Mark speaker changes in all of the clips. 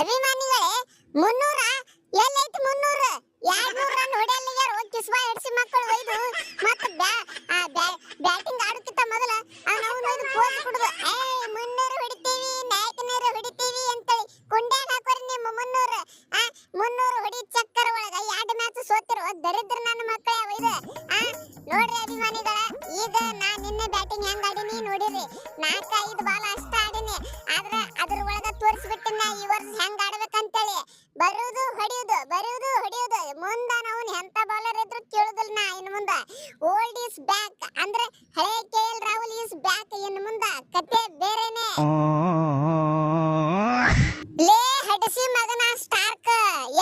Speaker 1: ಅಭಿಮಾನಿಗಳೇ 300 ಎಲ್ಲೈತಿ 300 200 run ಹೊಡೆಯಲ್ಲಿಗಾರ ಕಿಸ್ಬಾ ಎಡ್ಸಿ ಮಕ್ಕಳು ಒಯ್ದು ಮತ್ತೆ ಬ್ಯಾಟಿಂಗ್ ಆಡೋಕ್ಕಿಂತ ಮೊದಲ ನಾವು ಒಯ್ದು ಪೋಸ್ ಕೊಡುದು 300 ಹೊಡಿತೀವಿ ನಾಯಕನರು ಹೊಡಿತೀವಿ ಅಂತೇಳಿ ಕೊಂಡ್ಯಾಗ ಹಾಕೋರಿ ನಿಮ್ಮ 300 ಹೊಡಿ ಚಕ್ಕರ್ ಒಳಗ 2 ಮ್ಯಾಚ್ ಸೋತಿರೋ ದರಿದ್ರ ನನ್ನ ಮಕ್ಕಳೇ ಒಯ್ದು ನೋಡ್ರಿ ಅಭಿಮಾನಿಗಳ ಈಗ ನಾ ನಿನ್ನೆ ಬ್ಯಾಟಿಂಗ್ ಹೆಂಗ್ ಆಡಿನಿ ನೋಡಿರಿ 4-5 ಬಾಲ್ ಅಷ್ಟ ಆಡಿನಿ ಆದ್ರೆ ಅದ್ರ ಒಳಗ ತೋರಿಸ್ಬಿಟ್ಟಿನ ಈ ವರ್ಷ ಹೆಂಗ್ ಆಡ್ಬೇಕಂತೇಳಿ ಬರುವುದು ಹೊಡಿಯೋದು ಮುಂದ ನಾವು ಎಂತ ಬಾಲರ್ ಇದ್ರು ಕೇಳುದಿಲ್ಲ ನಾ ಇನ್ನು ಮುಂದ ಓಲ್ಡ್ ಈಸ್ ಬ್ಯಾಕ್ ಅಂದ್ರೆ ಹಳೆ KL ರಾಹುಲ್ ಈಸ್ ಬ್ಯಾಕ್ ಇನ್ನು ಮುಂದ ಕತೆ ಬೇರೆನೆ ಲೇ ಹಡಸಿ ಮಗನ ಸ್ಟಾರ್ಕ್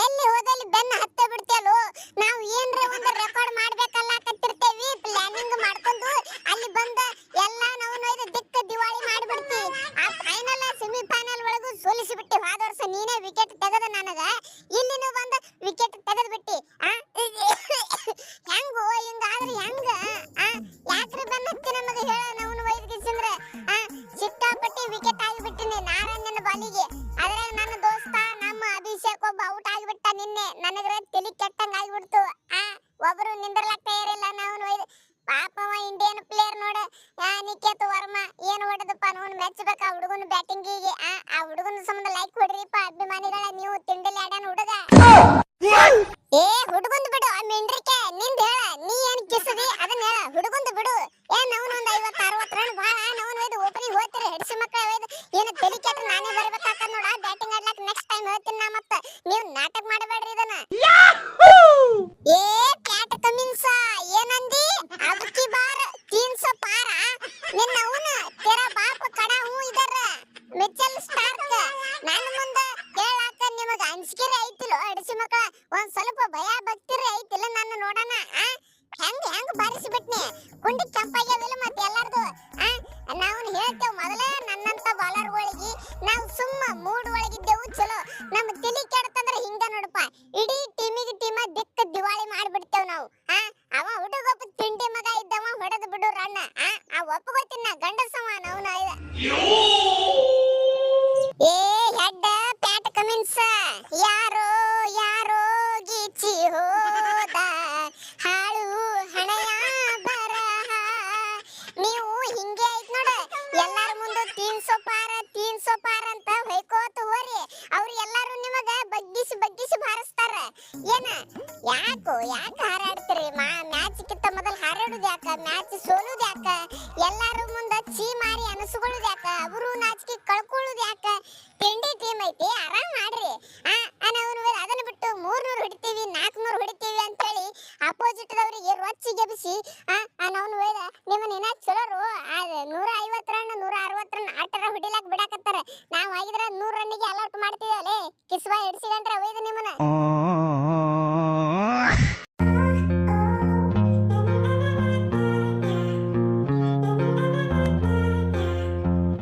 Speaker 1: ಎಲ್ಲಿ ಹೋದಲ್ಲಿ ಬೆನ್ನ ಹತ್ತೆ ಬಿಡ್ತೇಲೋ ನಾವು ಏನ್ರೆ ಒಂದು ರೆಕಾರ್ಡ್ ಮಾಡ್ಬೇಕಲ್ಲ ಕತ್ತಿರ್ತೇವಿ ಪ್ಲಾನಿಂಗ್ ಮಾಡ್ಕೊಂಡು ಅಲ್ಲಿ ಬಂದ ಎಲ್ಲ ನಾವು ನೋಯ್ದು ದಿಕ್ಕ ದಿವಾಳಿ ಮಾಡಿಬಿಡ್ತೀವಿ ಆ ಫೈನಲ್ ಸೆಮಿಫೈನಲ್ ಒಳಗೂ ಸೋಲಿಸಿ ಬಿಟ್ಟಿ ಹೋದ ವರ್ಷ ನೀನೇ ವಿಕೆಟ್ ತೆಗೆದ ನನಗ ಇಲ್ಲಿನೂ ಬಂದ ವಿಕೆಟ್ ತೆಗೆದು ಬಿಟ್ಟಿ ಹೆಂಗೋ ಹಿಂಗಾದ್ರೆ ಹೆಂಗ ಯಾಕ್ರಿ ಬೆನ್ನ ಹತ್ತಿ ನಮಗೆ ಹೇಳ ನಾವು ವೈದ್ಯಕಿಸಿಂದ್ರ ಸಿಕ್ಕಾಪಟ್ಟಿ ವಿಕೆಟ್ ಆಗಿಬಿಟ್ಟಿನಿ ನಾರಾಯಣನ ಬಾಲಿಗೆ ಆದ್ರೆ ನನ್ನ ದೋಸ್ತ ನಮ್ಮ ಅಭಿಷೇಕ್ ಒಬ್ಬ ಔಟ್ ಆಗಿಬಿಟ್ಟ ನಿನ್ನೆ ನನಗ್ರ ತಲಿ ಕೆಟ್ಟಂಗ ಆಗಿಬಿಡ್ತು ಒಬ್ಬರು ನಿಂದ್ರಲಕ್ಕ ತಯಾರಿಲ್ಲ ನಾವು ಪಾಪವ ಇಂಡಿಯನ್ ಪ್ಲೇಯರ್ ನೋಡ ನಿಕೇತ್ ವರ್ಮಾ ಏನು ಹೊಡೆದಪ್ಪ ನೋಡ್ ಮೆಚ್ಚಬೇಕ ಹುಡುಗನ ಬ್ಯಾಟಿಂಗಿಗೆ ಆ ಹುಡುಗನ ಸಂಬಂಧ ಲೈಕ್ ಕೊಡ್ರಿಪ್ಪ ಅಭಿಮಾನಿಗಳ ನೀವು ತಿಂಡಲಿ ಆಡನ ಹುಡುಗ ಹುಡುಗಂದು ಬಿಡು ಆ ಮೆಂಡ್ರಿಕೆ ನಿಂದ ಹೇಳ ನೀ ಏನ್ ಕಿಸದಿ ಅದನ್ನ ಹೇಳ ಹುಡುಗಂದು ಬಿಡು ನಾವೊಂದು 50-60 ರನ್ ಭಾಳ ನಾವು ಒಯ್ದು ಓಪನಿಂಗ್ ಹೋಗ್ತೀರಿ ಹೆಡ್ಸಿ ಮಕ್ಕಳ ಒಯ್ದು ಏನು ತಲಿ ಕೆಟ್ಟ ನಾನೇ ಬರ್ಬೇಕಾಕ ನೋಡ ಬ್ಯಾಟಿಂಗ್ ಆಡ್ಲಕ್ ನೆಕ್ಸ್ಟ್ ಟೈಮ್ ಹೇಳ್ತೀನಿ ನಾ ಮತ್ತೆ ನೀವು ನಾಟಕ ಮಾಡಬೇಡ್ರಿ ಇದನ್ನ ಪ್ಯಾಟ್ ಕಮಿನ್ಸ ಏನಂದಿ ಅಬಕಿ ಬಾರ್ 300 ಪಾರ ನಿನ್ನ ಅವನ ತೆರ ಬಾಪ ಕಡ ಹೂ ಇದರ ಮಿಚೆಲ್ ಸ್ಟಾರ್ಕ್ ನನ್ನ ಮುಂದ ಹೇಳಾಕ ನಿಮಗೆ ಅಂಜಿಕೆ ಐತಿಲೋ ಹೆಡ್ಸಿ ಮಕ್ಕಳ ಒಂದ್ ಸ್ವಲ್ಪ ಭಯ ಭಕ್ತಿರಿ ಐತಿಲ್ಲ ನನ್ನ ನೋಡೋಣ ಹೆಂಗ್ ಬಾರಿಸಿಬಿಟ್ನಿ ಕುಂಡಿ ಕೆಂಪಾಗ್ಯಾವಿಲ್ಲ ಮತ್ತೆ ಎಲ್ಲಾರ್ದು ನಾವು ಹೇಳ್ತೇವೆ ಮೊದಲೇ ನನ್ನಂತ ಬಾಲರ್ಗಳಿಗೆ ನಾವು ಸುಮ್ಮ ಮೂಡ್ ಒಳಗಿದ್ದೆವು ಚಲೋ ನಮ್ಮ ತಲಿ ಕೆಡ್ತಂದ್ರೆ ಹಿಂಗ ನೋಡಪ್ಪ ಇಡೀ ಟೀಮಿಗೆ ದಿಕ್ಕ ದಿವಾಳಿ ಮಾಡ್ಬಿಡ್ತೇವ್ ನಾವು ಅವ ಹುಡುಗಪ್ಪ ತಿಂಡಿ ಮಗ ಇದ್ದವ ಹೊಡೆದು ಬಿಡು ರನ್ನ ಒಪ್ಪಗೋತಿನ ಗಂಡಸವ ನಾವು ಹೆಡ್ ಪ್ಯಾಟ್ ಕಮಿನ್ಸ್ ಯಾರೋ ಗೀಚಿ ಹೋದ ಹಾಳು ಹಣೆಯ ಬರಹ ನೀವು ಹಿಂಗೆ ಐತ್ ನೋಡ ಎಲ್ಲಾರ ಮುಂದೆ 300 ಪಾರ ಅಂತ ಹೊಯ್ಕೋತ ಹೋರಿ ಅವ್ರು ಎಲ್ಲಾರು ನಿಮಗ ಬಗ್ಗಿಸಿ ಬಾರಿಸ್ತಾರ ಏನ ಯಾಕ ಹಾರಾಡ್ತೀರಿ ಮ್ಯಾಚ್ ಕಿತ್ತ ಮೊದಲು ಹಾರಾಡುದು ಯಾಕ ಮ್ಯಾಚ್ ಸೋಲುದು ಯಾಕ ಎಲ್ಲಾರು ಮುಂದೆ ಚೀ ಮಾರಿ ಅನಸುಕೊಳ್ಳುದು ಯಾಕ ಅವರು ನಾಚಿಕೆ ಕಳ್ಕೊಳ್ಳುದು ಯಾಕ ತಿಂಡಿ ಟೀಮ್ ಐತಿ ಆರಾಮ್ ಮಾಡ್ರಿ ನಾವು ಅದನ್ನ ಬಿಟ್ಟು 300 ಹೊಡಿತೀವಿ 400 ಹೊಡಿತೀವಿ ಅಂತ ಹೇಳಿ ಅಪೋಸಿಟ್ ದವರಿಗೆ ರೊಚ್ಚಿ ಗೆಬಿಸಿ ನಾವು ನಿಮ್ಮನ್ನ ಇನ್ನ ಚಲೋರು 150 ರನ್ 160 ರನ್ ಆಟರ ಹೊಡಿಲಾಕ ಬಿಡಾಕತ್ತಾರ ನಾವು ಆಗಿದ್ರೆ 100 ರನ್ನಿಗೆ ಅಲರ್ಟ್ ಮಾಡ್ತೀವಲ್ಲೇ ಕಿಸ್ವಾ ಎಡ್ಸಿಗಂಡ್ರೆ ಒಯ್ದು ನಿಮ್ಮನ್ನ